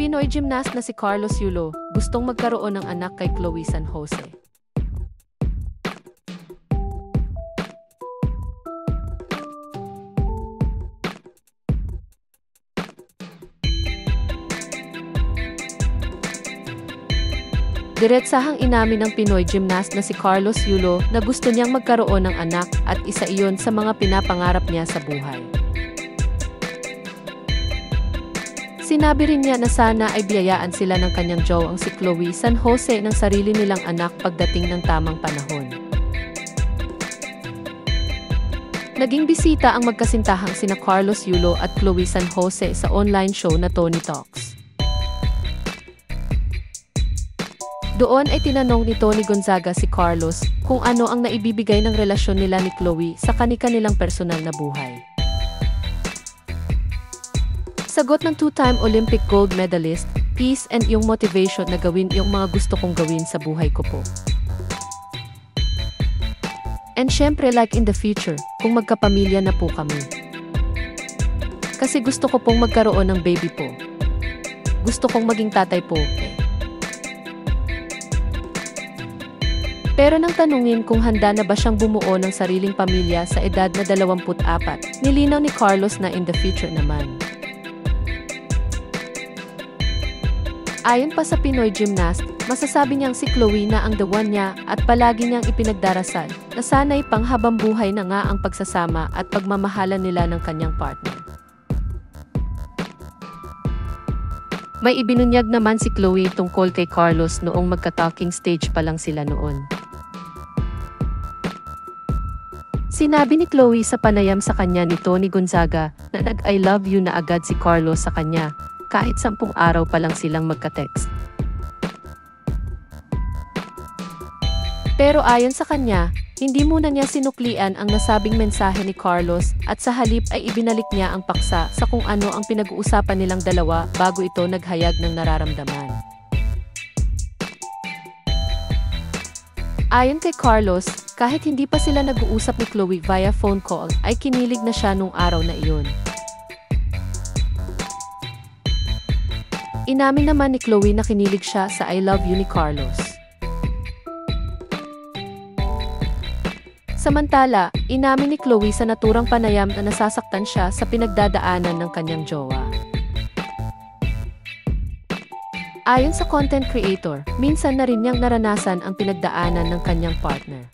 Pinoy gymnast na si Carlos Yulo, gustong magkaroon ng anak kay Chloe San Jose. Diretsahang inamin ng Pinoy gymnast na si Carlos Yulo na gusto niyang magkaroon ng anak at isa iyon sa mga pinapangarap niya sa buhay. Sinabi rin niya na sana ay biyayaan sila ng kanyang jowang si Chloe San Jose ng sarili nilang anak pagdating ng tamang panahon. Naging bisita ang magkasintahang sina Carlos Yulo at Chloe San Jose sa online show na Tony Talks. Doon ay tinanong ni Tony Gonzaga si Carlos kung ano ang naibibigay ng relasyon nila ni Chloe sa kani-kanilang personal na buhay. Sagot ng two-time Olympic gold medalist, peace and yung motivation na gawin yung mga gusto kong gawin sa buhay ko po. And syempre like in the future, kung magkapamilya na po kami. Kasi gusto ko pong magkaroon ng baby po. Gusto kong maging tatay po eh. Pero nang tanungin kung handa na ba siyang bumuo ng sariling pamilya sa edad na 24, nilinaw ni Carlos na in the future naman. Ayon pa sa Pinoy gymnast, masasabi niyang si Chloe na ang the one niya at palagi niyang ipinagdarasal na sana'y panghabang buhay na nga ang pagsasama at pagmamahalan nila ng kanyang partner. May ibinunyag naman si Chloe tungkol kay Carlos noong magka-talking stage pa lang sila noon. Sinabi ni Chloe sa panayam sa kanya ni Tony Gonzaga na nag-I love you na agad si Carlos sa kanya kahit 10 araw pa lang silang magka-text. Pero ayon sa kanya, hindi muna niya sinuklian ang nasabing mensahe ni Carlos at sa halip ay ibinalik niya ang paksa sa kung ano ang pinag-uusapan nilang dalawa bago ito naghayag ng nararamdaman. Ayon kay Carlos, kahit hindi pa sila nag-uusap ni Chloe via phone call, ay kinilig na siya nung araw na iyon. Inamin naman ni Chloe na kinilig siya sa I love you ni Carlos. Samantala, inamin ni Chloe sa naturang panayam na nasasaktan siya sa pinagdadaanan ng kanyang jowa. Ayon sa content creator, minsan na rin niyang naranasan ang pinagdaanan ng kanyang partner.